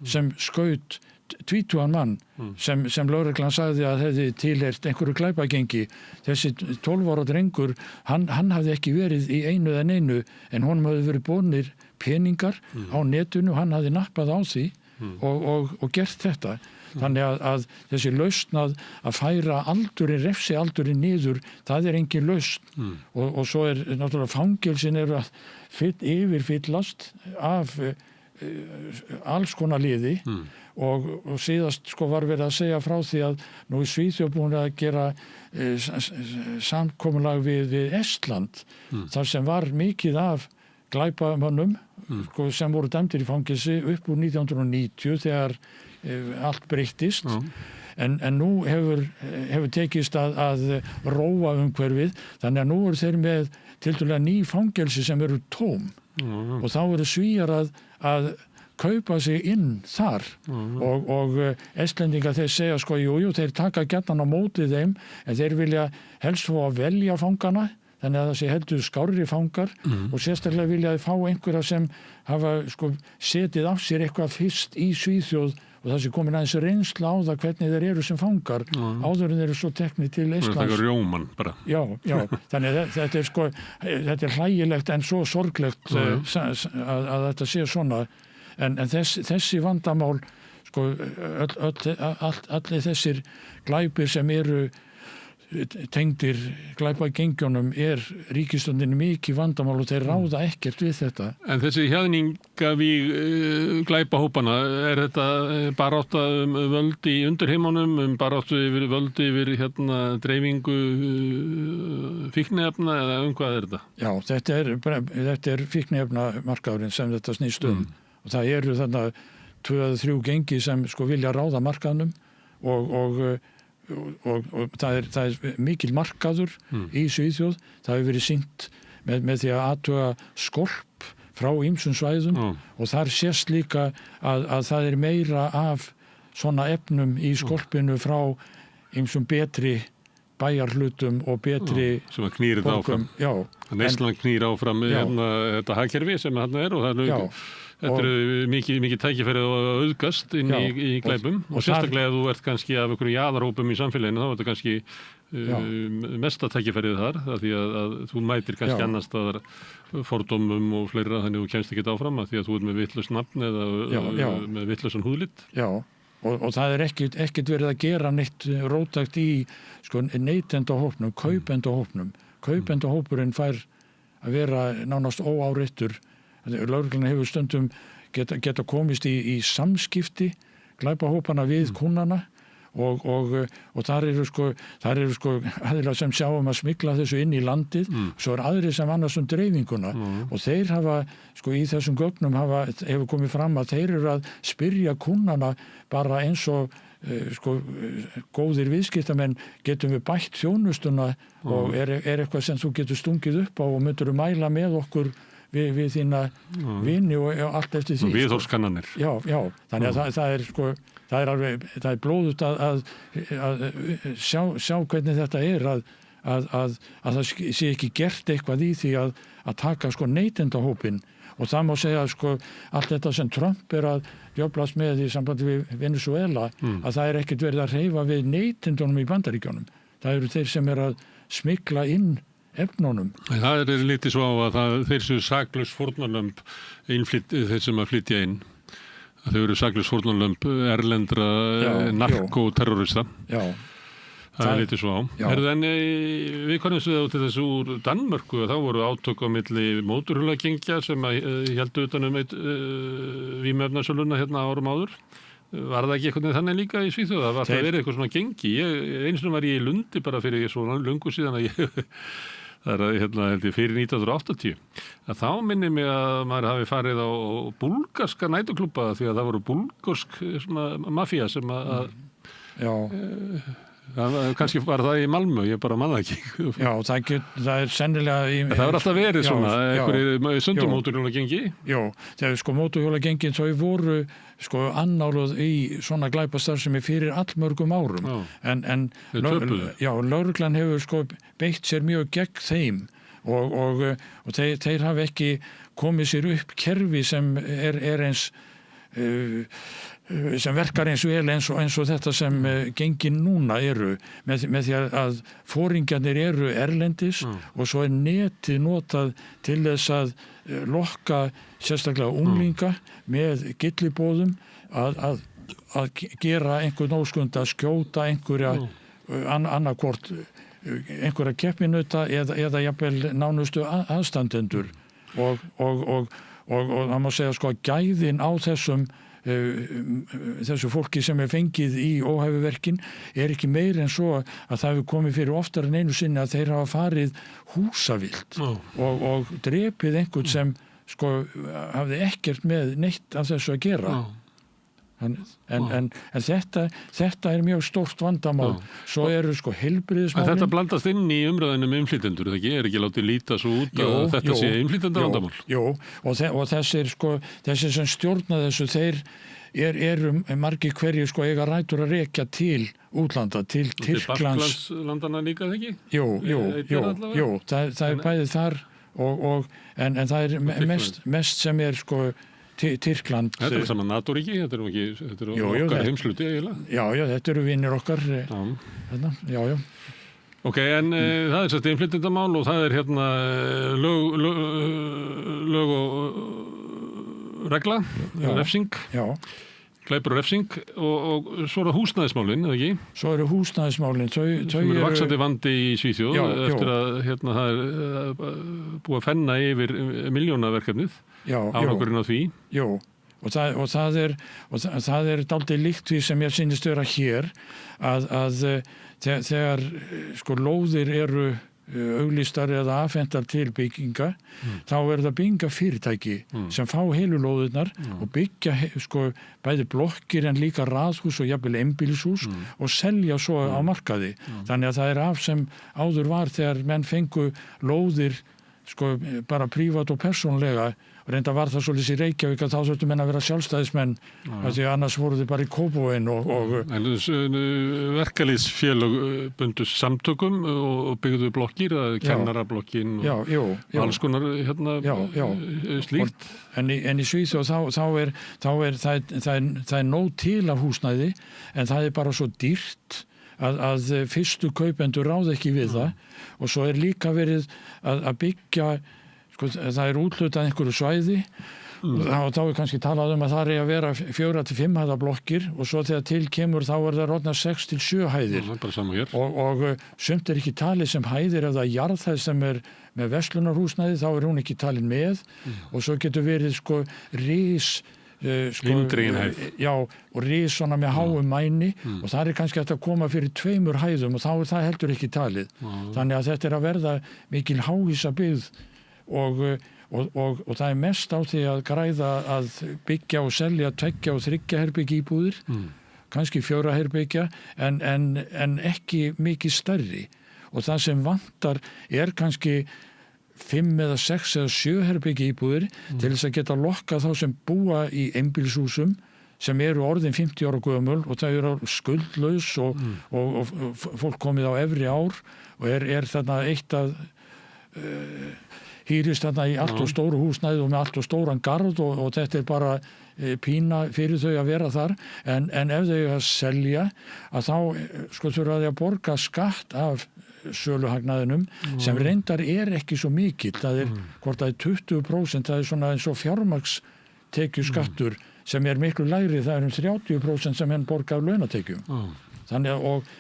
sem skaut 20 mann sem lögreglan sagði að hefði tilheyrt einhverju glæpagengi. Þessi 12 ára drengur, hann hafði ekki verið í einu eða neinu, en honum hafði verið boðnir peningar á netinu, hann hafði nappað á því og gert þetta. Þannig að þessi lausn að færa aldurinn, refsialdurinn niður, það engin lausn. Og svo náttúrulega fangelsin eru að yfirfyllast af alls konar liði og síðast sko var verið að segja frá því að nú í Svíþjóð búin að gera samkomulag við Estland þar sem var mikið af glæpamönnum sko, sem voru dæmdir í fangelsi upp úr 1990 þegar allt breyttist en nú hefur tekist að róa umhverfið þannig að nú eru þeir með tiltölulega ný fangelsi sem eru tóm og þá eru Svíar að kaupa sig inn þar og Estlendingar þeir segja sko jú, þeir taka gjarnan á móti þeim en þeir vilja helst fá að velja fangana þannig að það sé heldur skárri fangar og sérstaklega vilja þau fá einhverja sem hafa sko setið af sér eitthvað fyrst í Svíþjóð og það sé komin aðeins reynsla á það hvernig þeir eru sem fangar áður en þeir eru svo teknir til Íslands. Það er rjóman bara. Já, þannig að þetta er sko, þetta er hlægilegt en svo sorglegt að þetta sé svona en þessi vandamál sko allir þessir glæpir sem eru tengdir glæpagengjunum ríkisstjórninni mikið vandamál og þeir ráða ekkert við þetta. En þessi hjaðningavíg glæpahópana, þetta barátta völd í undirheimunum, barátta yfir völd yfir dreifingu fíkniefna eða hvað er þetta? Já, þetta er fíkniefnamarkaðurinn sem þetta snýst og það eru þarna 2 eða 3 gengi sem sko vilja ráða markaðnum og það er mikil markaður í Svíþjóð. Það hefur verið sýnt með því að athuga skolp frá ýmsum svæðum og þar sést líka að það er meira af svona efnum í skolpinu frá ýmsum betri bæjarhlutum og betri sem að knýra þetta áfram. Já. Neyslan knýr áfram þetta hagkerfi sem þarna er og það er þetta eru mikið tækifærið að auðgast inn í glæpum og sérstaklega ef þú ert kannski af einhverjum jaðarhópum í samfélaginu þá er þetta kannski mesta tækifærið þar því að þú mætir kannski annars staðar fordómum og fleira þannig að þú kemst ekki áfram að því að þú ert með vitlaust nafn eða með vitlausan húðlit. Já, og það er ekkert verið að gera neitt róttækt í sko neytendahópnum, kaupendahópnum. Kaupendahópurinn fær að vera nánast óáreittur. Lögreglan hefur stundum geta komist í samskipti glæpahópana við kúnnana og þar eru sko aðilar sem sjá að smygla þessu inn í landið svo aðrir sem annars dreifinguna og þeir hafa sko í þessum gögnum hefur komið fram að þeir eru að spyrja kúnnana bara eins og sko góðir viðskiptamenn getum við bætt þjónustuna og er eitthvað sem þú getur stungið upp á og myndur mæla með okkur við þína vini og allt eftir því. Viðhorfskannanir. Já, þannig að það er sko, það er blóðugt að sjá hvernig þetta er að það sé ekki gert eitthvað í því að taka sko neytendahópinn og það má segja sko allt þetta sem Trump er að djöflast með í sambandi við Venezuela að það er ekkert verið að hreyfa við neytendunum í Bandaríkjunum. Það eru þeir sem er að smygla inn efnunum. Það er litið svo á að þeir séu saklaus fórnarlömb þeir sem að flytja inn. Þau eru saklaus fórnarlömb erlendra narkoterrorista. Já. Það er litið svo á. En við kannumst við til þessu úr Danmörku þá voru átök á milli mótorhjólagengja sem héldu utan vímuefnasöluna árum áður. Var það ekki eitthvað þannig líka í Svíþjóð? Það var alltaf verið eitthvað svona gengi. Einu sinni var ég í Lundi bara fyrir svona löngu síðan að það er fyrir 1980. Þá minnir mig að maður hafi farið á búlgarska nætuklúbba því að það voru búlgarsk mafía sem Kannski var það í Malmö, ég bara manna ekki. Já, það er sennilega... Það alltaf verið svona, einhverju sundumóturhjólagengi. Já, þegar sko móturhjólagengin þau voru sko annáluð í svona glæpastarfsemi fyrir allmörgum árum. En lögreglan hefur sko beitt sér mjög gegn þeim og þeir hafa ekki komið sér upp kerfi sem er eins... sem verkar eins vel eins og þetta sem gengin núna eru með því að foringjarnir eru erlendis og svo er netið notað til þess að lokka sérstaklega unglinga með gyllibóðum að gera einhvern óskund að skjóta einhverja annarkvort einhverja keppinauta eða jafnvel nánustu aðstandendur og það má segja sko að gæðin á þessu fólki sem er fengið í óhæfuverkin er ekki meir en svo að það hefur komið fyrir oftar en einu sinni að þeir hafa farið húsavilt og drepið einhvern sem sko hafði ekkert með neitt af þessu að gera. En þetta er mjög stórt vandamál. Svo eru sko heilbrigðismálin. En þetta blandast inn í umræðinu með innflytjendur, er ekki látið líta svo út að þetta sé innflytjendavandamál? Jú, og þessir sem stjórna þessu, þeir eru margir hverju sko eiga rætur að rekja til útlanda, til Tyrklands. Balkanslandana líka ekki? Jú, það er bæðið þar en það er mest sem er sko Tyrkland. Þetta er saman NATO-ríki, þetta er okkar heimsluti eiginlega. Já, þetta eru vinir okkar. Já. Ok, en það er sérst innflytjendamál og það er hérna lög og regla, refsing. Já. Glæpur og refsing og svo eru húsnæðismálin, eða ekki? Svo eru húsnæðismálin. Sem eru vaxandi vandi í Svíþjóð eftir að hérna það er búið að fenna yfir milljónaverkefnið. Árangurinn á því. Jú, og það er dálítið líkt því sem ég sýnist vera hér að þegar sko lóðir eru auglýstar eða afhentar til bygginga þá er það byggingafyrirtæki sem fá heilu lóðirnar og byggja sko bæði blokkir en líka raðhús og jafnvel einbýlishús og selja svo á markaði. Þannig að það er af sem áður var þegar menn fengu lóðir sko bara prívat og persónlega. Reynda var það svolítið í Reykjavík að þá þurftu menn að vera sjálfstæðismenn því annars voru þið bara í Kópavogi En verkalýðsfélög bundust samtökum og byggðu blokkir, kennarablokkin og alls konar slíkt. En í Svíþjóð það er nóg til af húsnæði en það er bara svo dýrt að fyrstu kaupendur ráð ekki við það og svo er líka verið að byggja það er úthlutað einhverju svæði og þá er kannski talað að það er að vera 4 til 5 hæða blokkir og svo þegar til kemur þá er það rótna 6 til 7 hæðir og sumt er ekki talið sem hæðir ef það er jarðhæð sem er með verslunarhúsnæði þá er hún ekki talin með og svo getur verið sko rís og rís svona með háum mæni og það er kannski hægt að koma fyrir 2 hæðum og þá er það heldur ekki talið þannig að þetta er að verða mikil háhýsabyggð og það er mest á því að græða að byggja og selja 2 og 3 herbergja íbúðir kannski 4 herbergja en ekki mikið stærri og það sem vantar er kannski 5 eða 6 eða 7 herbergja íbúðir til þess að geta lokkað þá sem búa í einbýlishúsum sem eru orðin 50 ára gömul og það eru skuldlaus og fólk komið á efri ár og er þarna eitt að hýrist þarna í allt og stóru húsnæði og með allt og stóran garð og þetta er bara pína fyrir þau að vera þar en ef þau að selja að þá sko þurfa þau að borga skatt af söluhagnaðinum sem reyndar er ekki svo mikill það er hvort það er 20% það er svona eins og fjármagnstekjuskattur sem er miklu lægri það er 30% sem henn borga af launatekjum þannig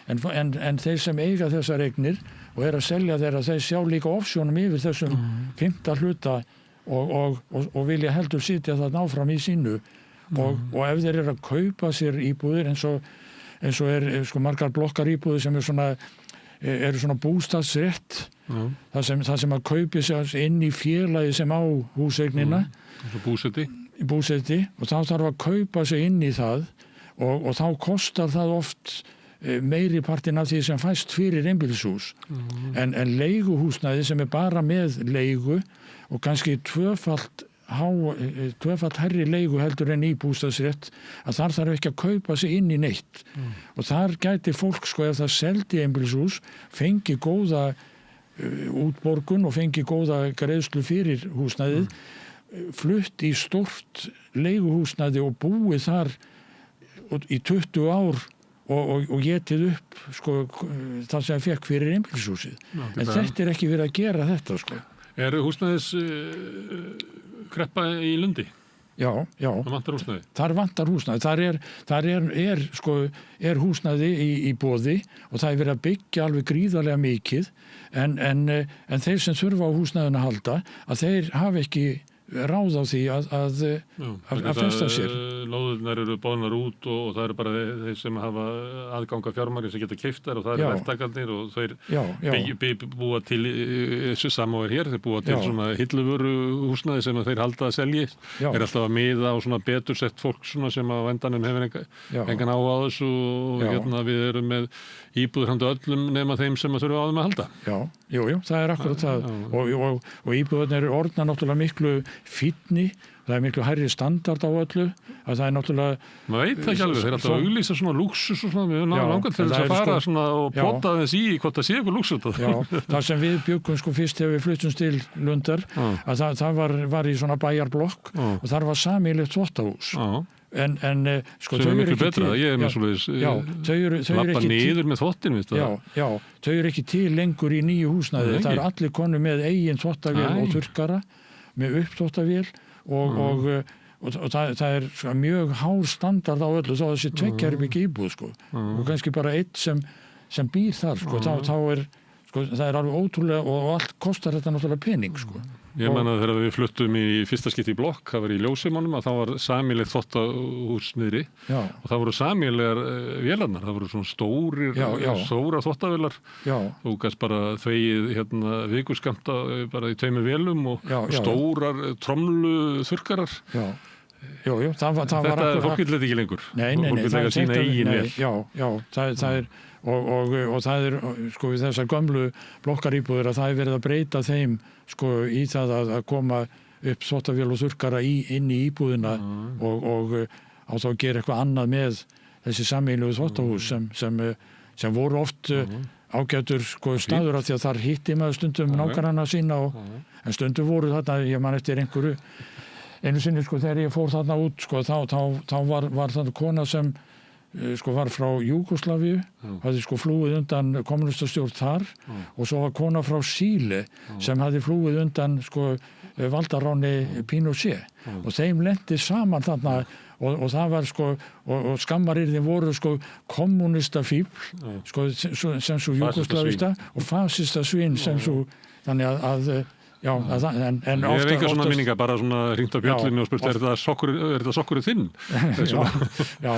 en þeir sem eiga þessar eignir og að selja þeirra þeir sjá líka ofsjónum yfir þessum 5. hluta og vilja heldur sitja þarna áfram í sínu og ef þeir eru að kaupa sér íbúðir eins og er sko margar blokkar íbúðir sem eru svona bústaðsrétt það sem að kaupi sér inn í félagi sem á húseignina búseti og þá þarf að kaupa sér inn í það og þá kostar það oft meiri partinn af því sem fæst fyrir einbýlishús. En leiguhúsnæði sem bara með leigu og kannski tvöfalt hærri leigu heldur en í bústaðsrétt, að þar þarf ekki að kaupa sig inn í neitt. Og þar gæti fólk ef það seldi einbýlishús, fengi góða útborgun og fengi góða greiðslu fyrir húsnæðið, flutt í stórt leiguhúsnæði og búið þar í 20 ár og getið upp það sem fekk fyrir einbýlishúsið. En þetta ekki verið að gera þetta. Er húsnæðis kreppa í Lundi? Já. Það vantar húsnæði? Þar vantar húsnæði. Þar er húsnæði í boði og það verið að byggja alveg gríðarlega mikið en þeir sem þurfa á húsnæðinu að halda, að þeir hafa ekki ráð á því að festa sér. Lóðurnar eru boðnar út og það eru bara þeir sem hafa aðganga fjármagni sem geta keypt þær og það eru verktakarnir og þeir búa til sama og hér, þeir búa til svona hilluvöru húsnæði sem þeir halda að selji. Þeir alltaf að miða á svona betur sett fólk svona sem á endanum hefur engan áhuga á þessu og við erum með íbúður handa öllum nema þeim sem að þurfa á þeim að halda. Jú, það akkurat það. Og íbúðurnar eru orðna náttúrulega miklu fínni, það er miklu hærri standard á öllu, að það er náttúrulega... Maður veit það ekki alveg, þeir alltaf auglýsa svona lúxus og svona, við höfum langar til þess að fara svona og pota þess í hvort það sé eitthvað lúxus þetta. Já, það sem við byggum fyrst þegar við fluttumst til Lundar, að það var í svona bæjarblokk og þar var sameiginlegt þvottahús. En sem er miklu betra, ég er með svoleiðis lappa niður með þvottin, veist það? Já, þau eru ekki til lengur í nýju húsnæði, það eru allir konur með eigin þvottavél og þurrkara, með uppþvottavél og það er mjög hár standard á öllu, þá þessi tveggjarherbergja íbúð og kannski bara einn sem býr þar, þá er það er alveg ótrúlega og allt kostar þetta náttúrulega pening Ég man að þegar við fluttum í fyrsta skipti í blokk, það var í Ljósimónum, að þá var sameiginlegt þvottahús niðri og það voru sameiginlegar vélarnar, það voru svona stóra þvottavélar og gæst bara þvegið vikuskamta bara í 2 vélum og stórar tromlu þurrkarar. Jú, það var fólk vill þetta ekki lengur. Nei, það er sína eigin vél. Já, það er og það er við þessar gömlu blokkaríbúðir að það er verið að breyta þeim í það að koma upp þvottavél og þurrkara inn í íbúðina og á þá gera eitthvað annað með þessi sameiginlegu þvottahús sem voru oft ágætur staður af því að þar hitti maður stundum nágranna sína en stundum voru þarna, ég man eftir einu sinni þegar ég fór þarna út þá var þarna kona sem var frá Júgóslavíu, hafði flúið undan kommunistastjórn þar og svo var kona frá Síle sem hafði flúið undan valdaráni Pinochet og þeim lenti saman þarna og það var og skammarirðin voru kommunista fíbl sem svo Júgóslavista og fasista svin sem svo þannig að en ég hef eitthvað svona minninga, bara svona hringt á bjöllinu og spurt, er þetta sokkurinn þinn? Já,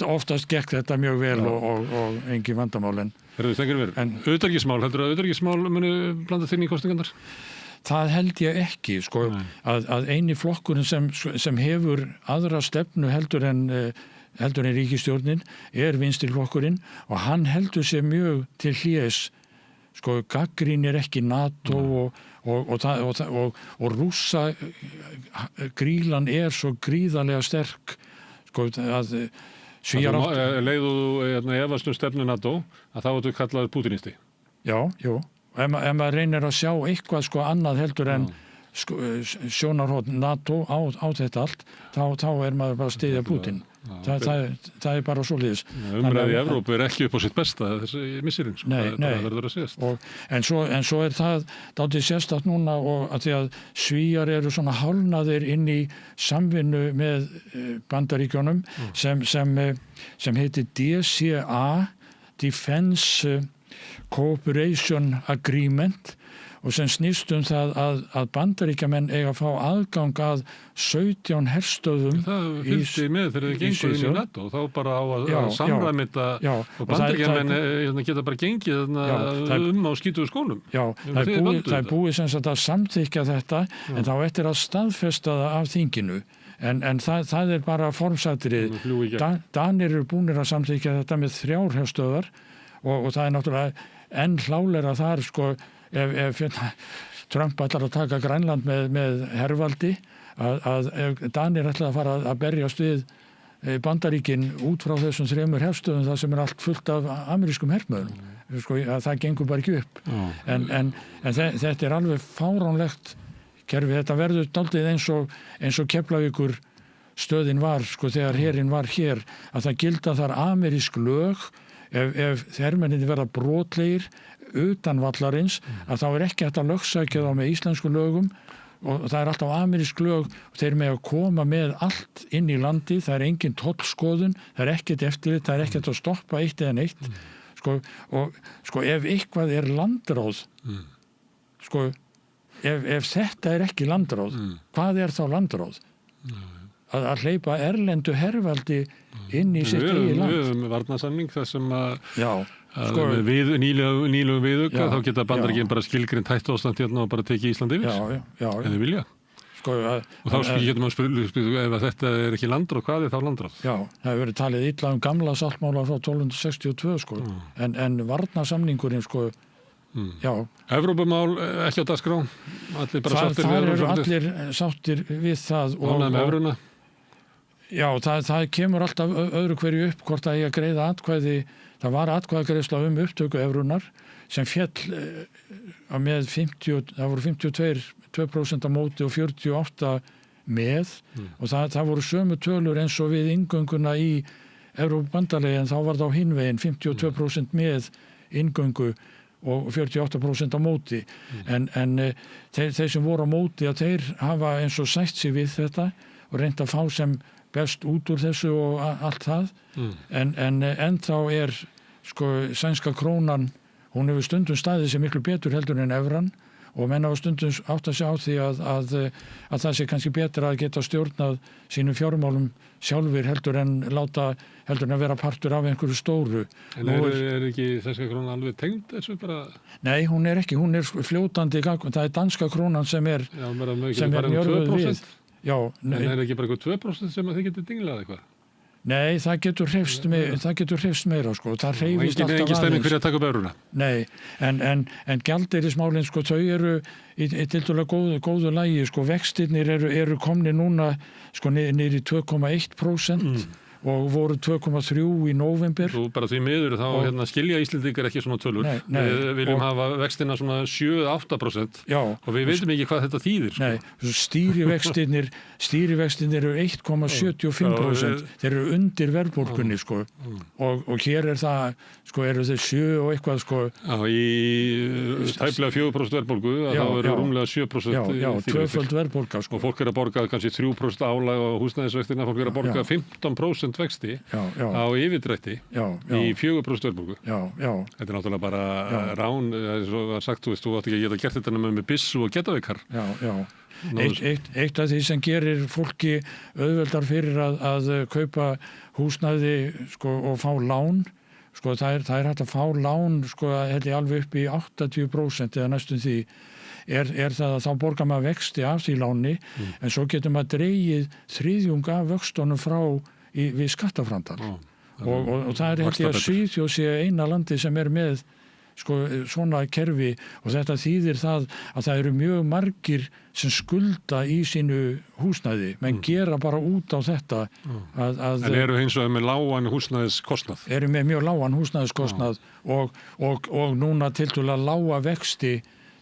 oftast gekk þetta mjög vel og engin vandamál en utanríkismál, heldur að utanríkismál muni blanda þinn í kosningarnar? Það held ég ekki, að eini flokkurinn sem hefur aðra stefnu heldur en ríkisstjórnin vinstri flokkurinn og hann heldur sér mjög til hlés gagnrýnir ekki NATO og rússa grílan svo gríðarlega sterk að Svíar leiðu efast stefnu NATO að þá ertu kallaður pútinisti. Já, ef maður reynir að sjá eitthvað annað heldur en sjónarhorn NATO á þetta allt þá maður bara að styðja Pútín. Það er bara svoleiðis. Umræði í Evrópu ekki upp á sitt besta þessi missirinn. Nei. Verður að segjast. En svo það dálítið sérstakt núna og að því að Svíar eru svona hálnaðir inn í samvinnu með Bandaríkjunum sem heitir DCA, Defense Cooperation Agreement og sem snýst það að Bandaríkjamenn eiga að fá aðgang að 17 herstöðum það fylgdi með þegar þið gengur inn í NATO og þá bara á að samræma þetta og Bandaríkjamenn geta bara gengið á skítuðu skólum. Það er búið sem sagt að samþykkja þetta en þá eftir að staðfesta það af þinginu en það bara formsatrið. Danir eru búnir að samþykja þetta með 3 herstöðvar og það náttúrulega enn hlálegra þar sko ef Trump ætlar að taka Grænland með hervaldi að Danir ætla að fara að berjast við Bandaríkin út frá þessum 3 herstöðum það sem allt fullt af amerískum hermöðum. Sko, það gengur bara ekki upp. En þetta alveg fáránlegt kerfi. Þetta verður dálítið eins og Keflavíkur stöðin var, sko, þegar herinn var hér, að það gilda þar amerísk lög ef hermennir verða brotlegir utan vallarins, að þá ekki hægt að lögsækja þá með íslensku lögum og það alltaf amerísk lög og þeir með að koma með allt inn í landi, það engin tollskoðun, það ekkert eftirlit, það ekkert að stoppa eitt eða neitt. Sko ef eitthvað landráð sko ef þetta ekki landráð hvað þá landráð? Að hleypa erlendu hervaldi inn í sitt eigið land. Við höfum varnarsamning þar sem með nýlegum viðauka þá geta Bandaríkin bara skilgreint hættuástand hérna og bara tekið Ísland yfir ef þið vilja. Og þá getur maður spyrja ef þetta ekki landráð, hvað þá landráð? Já, það hefur verið talið illa gamla sáttmála frá 1262 en varnarsamningurinn já. Evrópumál ekki á dagskrá? Allir bara sáttir við Evrópumál? Allir sáttir við það. Ánægð með evruna? Já, það kemur alltaf öðru hverju upp hvort að ég að greiða atkvæði. Það var atkvæðagreiðsla upptöku evrunar sem féll með 50, það voru 52% á móti og 48 með og það voru sömu tölur eins og við inngönguna í Evrópubandalagi en þá var það á hinvegin 52% með inngöngu og 48% á móti en þeir sem voru á móti að þeir hafa eins og sætt sig við þetta og reynt að fá sem best út úr þessu og allt það en þá sænska krónan hún hefur stundum staðið sér miklu betur heldur en evran og menn hafa stundum átt að sjá því að það sé kannski betra að geta stjórnað sínum fjármálum sjálfur heldur en að vera partur af einhverju stóru. En er ekki sænska krónan alveg tengd þessu bara? Nei, hún er ekki, hún er fljótandi það danska krónan sem er njörfuð við. Já, en er ekki bara eitthvað 2% sem að þið getur dinglað eitthvað? Nei, það getur hreyfst meira sko. Það hreyfist alltaf aðeins. Engin stemming fyrir að taka upp evruna? Nei, en gjaldeyrismálin sko, þau eru í tiltölulega góðu lagi sko. Vextirnir eru komnir núna sko niður í 2,1% og voru 2,3 í nóvember. Þú bara því miður þá skilja Íslendingar ekki svona tölur. Nei, við viljum hafa vextina svona 7-8% og við veitum ekki hvað þetta þýðir. Sko. Nei, stýrivextinir eru 1,75%. Þeir eru undir verðbólgunni sko. Og hér það sko eru þeir 7 og eitthvað sko. Já, í tæplega 4% verðbólgu þá eru rúmlega 7%. Já, tvöföld verðbólga sko. Og fólk að borga kannski 3% álag á húsnæðisvextina, fólk að borga 15% vexti á yfirdrætti í 4% verðbólgu. Þetta er náttúrulega bara rán, svo var sagt, þú átt ekki að geta gert þetta með byssu og getaveikar. Eitt af því sem gerir fólki auðveldar fyrir að kaupa húsnæði sko, og fá lán, sko, það er hægt að fá lán sko, alveg upp í 80% eða næstum því, er það að þá borgar maður vexti af því láni en svo getur maður dregið þriðjung af vöxtunum frá við skattaframtal og það er held ég að Svíþjóð sé eina landi sem er með sko, svona kerfi og þetta þýðir það að það eru mjög margir sem skulda í sínu húsnæði menn gera bara út á þetta En eru hins vegar með lágan húsnæðiskostnað? Eru með mjög lágan húsnæðiskostnað og núna tiltölulega lága vexti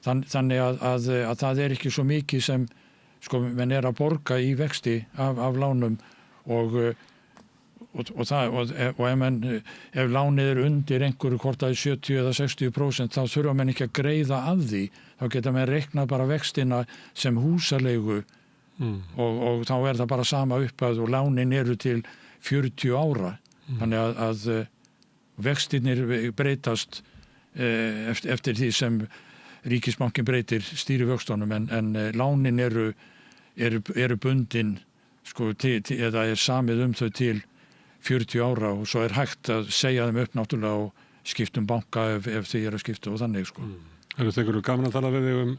þannig að það er ekki svo mikið sem sko, menn að borga í vexti af lánum og ef lánið undir einhverju hvort það 70 eða 60% þá þurfa menn ekki að greiða af því þá geta menn reiknað bara vextina sem húsaleigu og þá það bara sama uppað og lánin eru til 40 ára þannig að vextinir breytast eftir því sem ríkisbankin breytir stýrivöxtunum en lánin eru bundin sko, eða samið þau til 40 ára og svo hægt að segja þeim upp náttúrulega og skiptum banka ef þið að skipta og þannig sko. Það tekur gaman að tala við þig um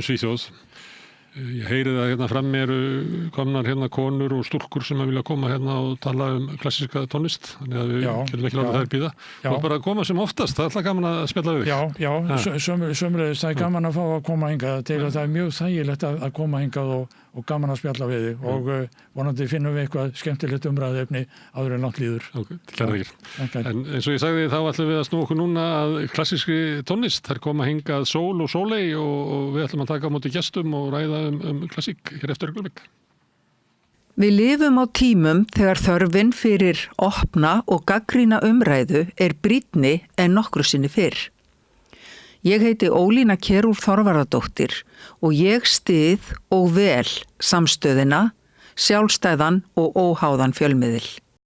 Svíþjóð. Ég heyri það hérna fram mér komnar hérna konur og stúlkur sem vilja koma hérna og tala klassíska tónlist, þannig að við getum ekki láta þær bíða. Og bara að koma sem oftast, það er alltaf gaman að spjalla við. Sömulegis, það er gaman að fá að koma hingað til að það er mjög þægilegt að koma hingað og gaman að spjalla við þig og vonandi finnum við eitthvað skemmtilegt umræðuefni áður en langt líður. Ok, kærar þakkir. En eins og ég sagði þá ætlum við að snúa okkur núna að klassískri tónlist. Þær koma hingað Sól og Sóley og við ætlum að taka á móti gestum og ræða klassík hér eftir augnablik. Við lifum á tímum þegar þörfin fyrir opna og gagnrýna umræðu er brýnni en nokkru sinni fyrr. Ég heiti Ólína Kjerúlf Þorvarðardóttir og ég styð og vel samstöðina, sjálfstæðan og óháðan fjölmiðil.